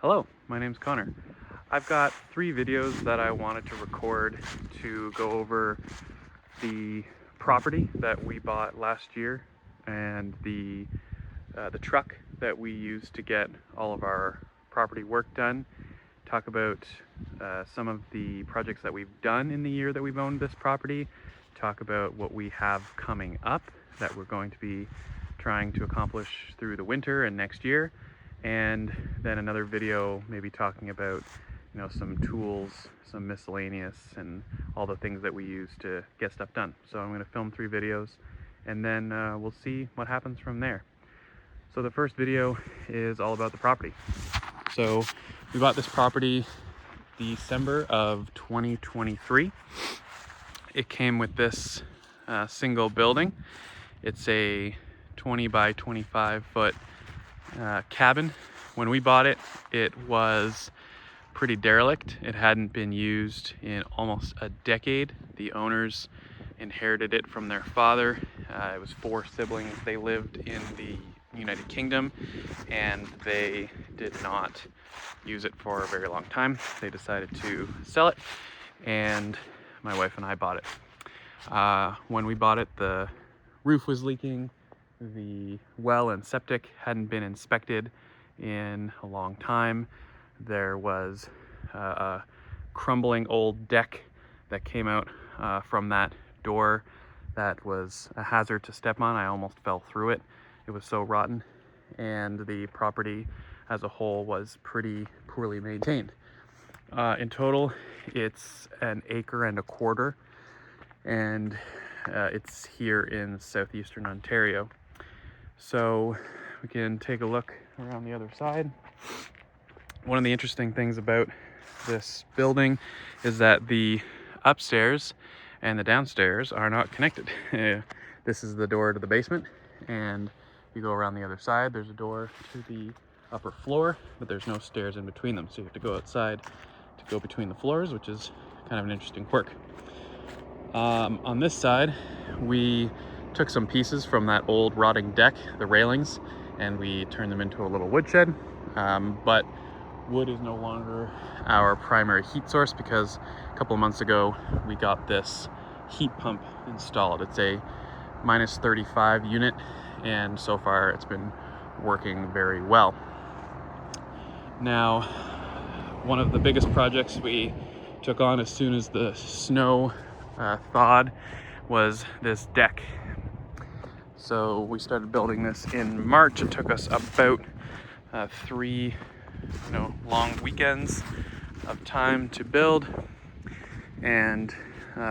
Hello, my name's Connor. I've got 3 videos that I wanted to record to go over the property that we bought last year and the truck that we used to get all of our property work done. Talk about some of the projects that we've done in the year that we've owned this property. Talk about what we have coming up that we're going to be trying to accomplish through the winter and next year. And then another video maybe talking about some tools, some miscellaneous, and all the things that we use to get stuff done. So I'm going to film 3 videos and then we'll see what happens from there. So the first video is all about the property. So we bought this property December of 2023. It came with this single building. It's a 20 by 25 foot cabin. When we bought it, it was pretty derelict. It hadn't been used in almost a decade. The owners inherited it from their father. It was 4 siblings. They lived in the United Kingdom and they did not use it for a very long time. They decided to sell it and my wife and I bought it. When we bought it, the roof was leaking. The well and septic hadn't been inspected in a long time. There was a crumbling old deck that came out from that door that was a hazard to step on. I almost fell through it. It was so rotten, and the property as a whole was pretty poorly maintained. In total, it's an 1.25 acres, and it's here in southeastern Ontario. So we can take a look around the other side. One of the interesting things about this building is that the upstairs and the downstairs are not connected. This is the door to the basement, and you go around the other side, there's a door to the upper floor, but there's no stairs in between them, so you have to go outside to go between the floors, which is kind of an interesting quirk. On this side, we took some pieces from that old rotting deck, the railings, and we turned them into a little woodshed. But wood is no longer our primary heat source because a couple of months ago we got this heat pump installed. It's a -35 unit, and so far it's been working very well. Now, one of the biggest projects we took on as soon as the snow thawed was this deck. So we started building this in March. It took us about 3 long weekends of time to build, and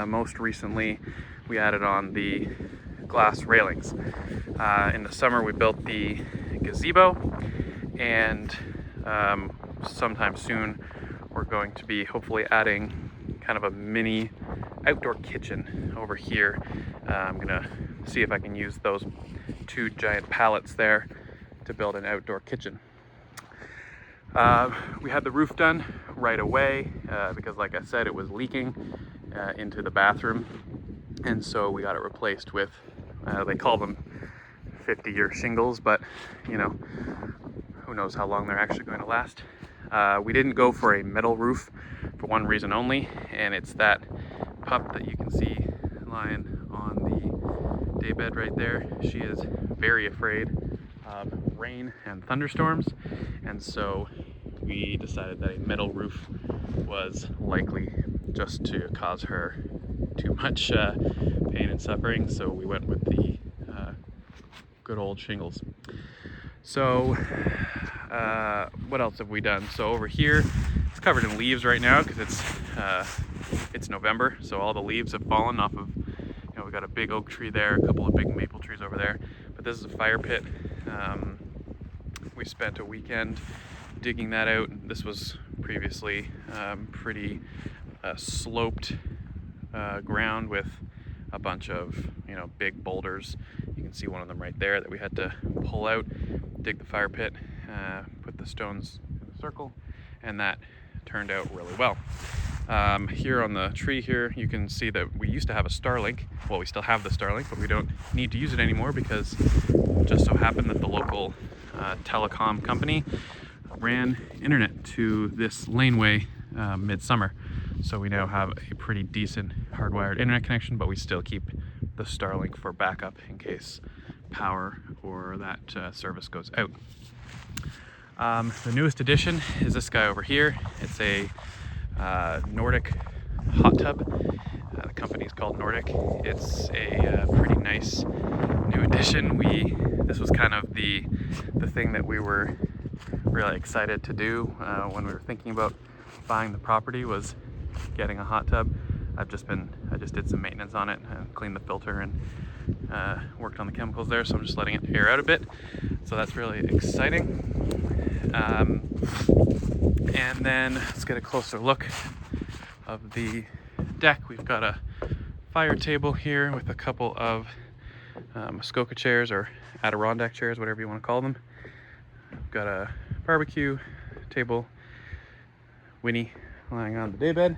most recently we added on the glass railings. In the summer we built the gazebo, and sometime soon we're going to be hopefully adding kind of a mini outdoor kitchen over here. I'm gonna see if I can use those 2 giant pallets there to build an outdoor kitchen. We had the roof done right away because, like I said, it was leaking into the bathroom, and so we got it replaced with they call them 50-year shingles, but who knows how long they're actually going to last. We didn't go for a metal roof for one reason only, and it's that pup that you can see lying on the daybed right there. She is very afraid of rain and thunderstorms, and so we decided that a metal roof was likely just to cause her too much pain and suffering, so we went with the good old shingles. So what else have we done? So over here it's covered in leaves right now because it's November, so all the leaves have fallen off of, we've got a big oak tree there, a couple of big maple trees over there, but this is a fire pit. We spent a weekend digging that out. This was previously pretty sloped ground with a bunch of big boulders. You can see one of them right there that we had to pull out, dig the fire pit, put the stones in a circle, and that turned out really well. Here on the tree here, you can see that we used to have a Starlink. Well, we still have the Starlink, but we don't need to use it anymore because it just so happened that the local telecom company ran internet to this laneway midsummer. So we now have a pretty decent hardwired internet connection, but we still keep the Starlink for backup in case power or that service goes out. The newest addition is this guy over here. It's a Nordic hot tub. The company is called Nordic. It's a pretty nice new addition. This was kind of the thing that we were really excited to do when we were thinking about buying the property, was getting a hot tub. I just did some maintenance on it and cleaned the filter and worked on the chemicals there, so I'm just letting it air out a bit. So that's really exciting. And then let's get a closer look of the deck. We've got a fire table here with a couple of Muskoka chairs or Adirondack chairs, whatever you want to call them. We've got a barbecue table, Winnie lying on the daybed,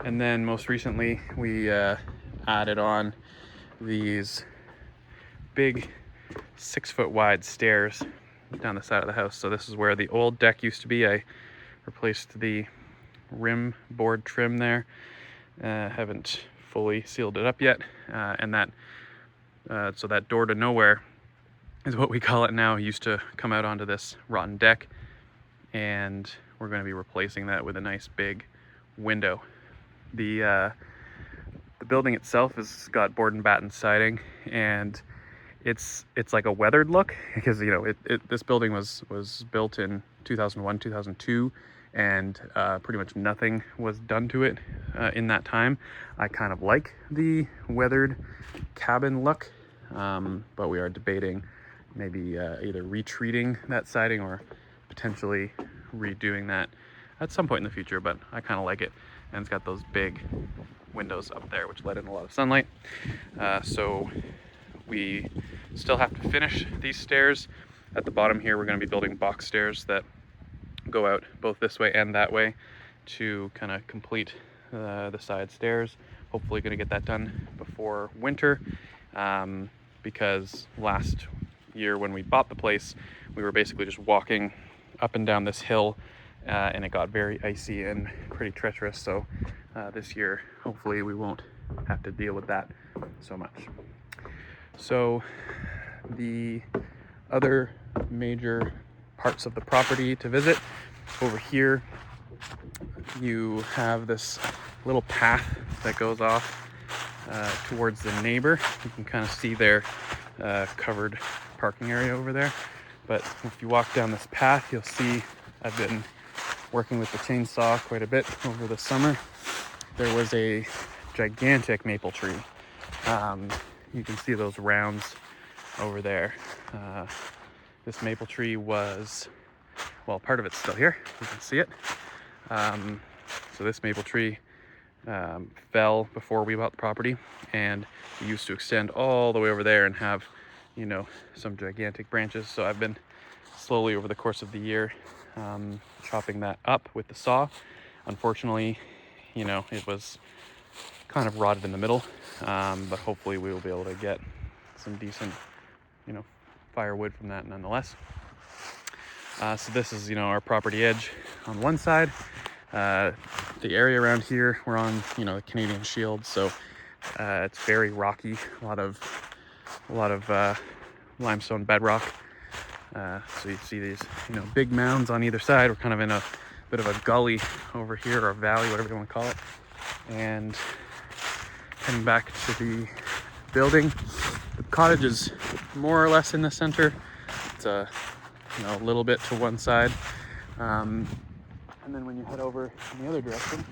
and then most recently we added on these big 6-foot wide stairs down the side of the house. So this is where the old deck used to be. I replaced the rim board trim there. Haven't fully sealed it up yet, and that so that door to nowhere is what we call it now. It used to come out onto this rotten deck, and we're going to be replacing that with a nice big window. The building itself has got board and batten siding, and it's like a weathered look, because this building was built in 2001, 2002, and pretty much nothing was done to it in that time. I kind of like the weathered cabin look, but we are debating maybe either retreating that siding or potentially redoing that at some point in the future, but I kind of like it. And it's got those big windows up there which let in a lot of sunlight. So we still have to finish these stairs. At the bottom here we're going to be building box stairs that go out both this way and that way to kind of complete the side stairs. Hopefully going to get that done before winter, because last year when we bought the place we were basically just walking up and down this hill, and it got very icy and pretty treacherous. So this year hopefully we won't have to deal with that so much. So the other major parts of the property to visit, over here you have this little path that goes off towards the neighbor. You can kind of see their covered parking area over there, but if you walk down this path you'll see I've been working with the chainsaw quite a bit over the summer. There was a gigantic maple tree. You can see those rounds over there. This maple tree was, well, part of it's still here, you can see it. So this maple tree fell before we bought the property, and we used to extend all the way over there and have, some gigantic branches. So I've been slowly over the course of the year chopping that up with the saw. Unfortunately, it was kind of rotted in the middle, but hopefully we will be able to get some decent, firewood from that nonetheless. So this is, our property edge on one side. The area around here, we're on, the Canadian Shield, so it's very rocky. A lot of limestone bedrock. So you see these, big mounds on either side. We're kind of in a bit of a gully over here, or a valley, whatever you want to call it. And heading back to the building, the cottage is more or less in the center. It's a little bit to one side. And then when you head over in the other direction,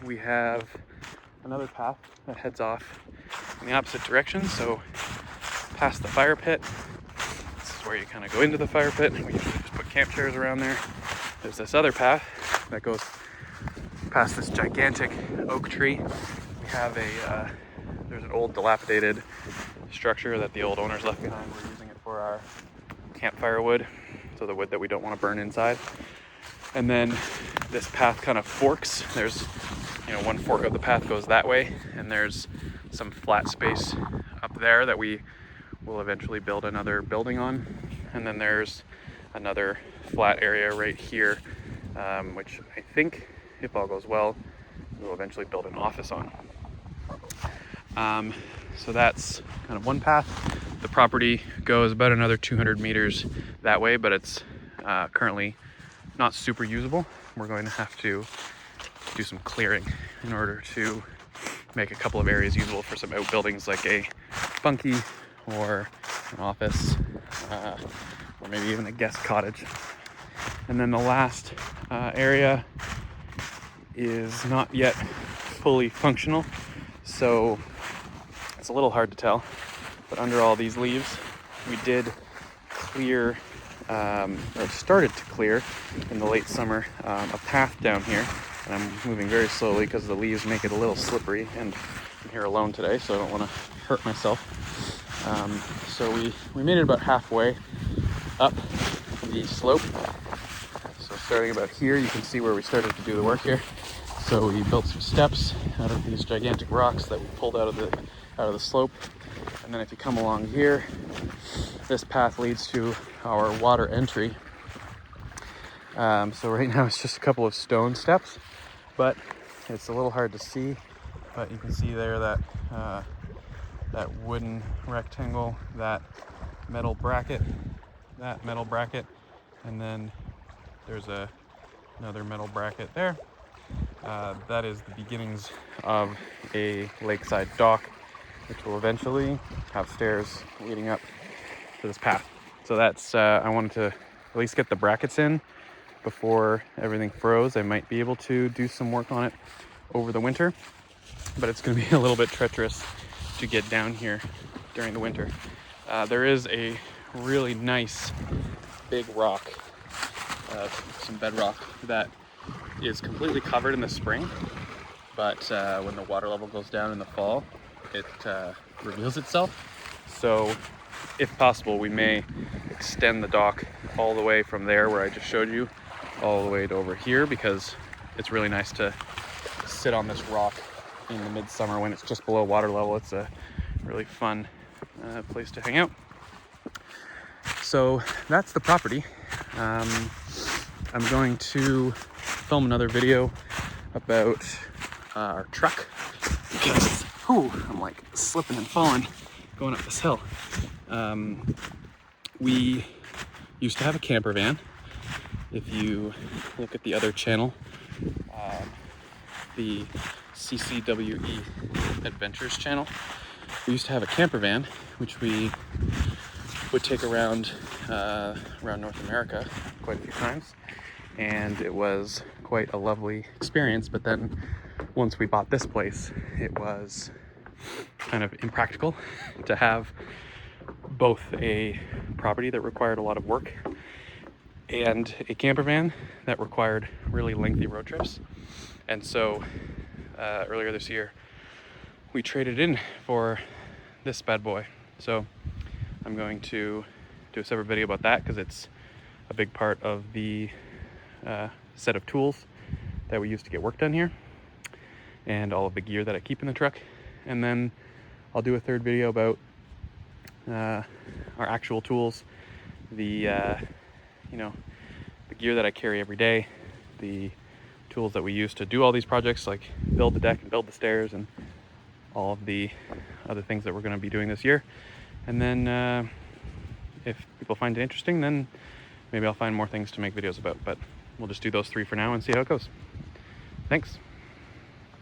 we have another path that heads off in the opposite direction. So past the fire pit, this is where you kind of go into the fire pit, and we usually just put camp chairs around there. There's this other path that goes past this gigantic oak tree. We have there's an old dilapidated structure that the old owners left behind. We're using it for our campfire wood, so the wood that we don't want to burn inside. And then this path kind of forks. There's, one fork of the path goes that way, and there's some flat space up there that we will eventually build another building on. And then there's another flat area right here, which I think, if all goes well, we'll eventually build an office on. So that's kind of one path. The property goes about another 200 meters that way, but it's currently not super usable. We're going to have to do some clearing in order to make a couple of areas usable for some outbuildings, like a bunkie or an office, or maybe even a guest cottage. And then the last area is not yet fully functional, so it's a little hard to tell. But under all these leaves, we did clear, or started to clear in the late summer, a path down here. And I'm moving very slowly because the leaves make it a little slippery, and I'm here alone today, so I don't want to hurt myself. So we made it about halfway up the slope. So starting about here, you can see where we started to do the work here. So we built some steps out of these gigantic rocks that we pulled out of the slope. And then if you come along here, this path leads to our water entry. So right now it's just a couple of stone steps, but it's a little hard to see. But you can see there that that wooden rectangle, that metal bracket, and then there's another metal bracket there. That is the beginnings of a lakeside dock, which will eventually have stairs leading up to this path. So that's, I wanted to at least get the brackets in before everything froze. I might be able to do some work on it over the winter, but it's going to be a little bit treacherous to get down here during the winter. There is a really nice big rock, some bedrock, that is completely covered in the spring, but when the water level goes down in the fall, it reveals itself. So if possible, we may extend the dock all the way from there where I just showed you all the way to over here, because it's really nice to sit on this rock in the midsummer when it's just below water level. It's a really fun place to hang out. So that's the property. I'm going to film another video about our truck, because I'm like slipping and falling going up this hill. We used to have a camper van. If you look at the other channel, the CCWE Adventures channel, we used to have a camper van, which we would take around North America quite a few times, and it was quite a lovely experience. But then once we bought this place, it was kind of impractical to have both a property that required a lot of work and a camper van that required really lengthy road trips. And so earlier this year, we traded in for this bad boy. So I'm going to do a separate video about that, because it's a big part of the set of tools that we use to get work done here, and all of the gear that I keep in the truck. And then I'll do a third video about our actual tools, the the gear that I carry every day, the tools that we use to do all these projects, like build the deck and build the stairs and all of the other things that we're going to be doing this year. And then if people find it interesting, then maybe I'll find more things to make videos about, but we'll just do those three for now and see how it goes. Thanks.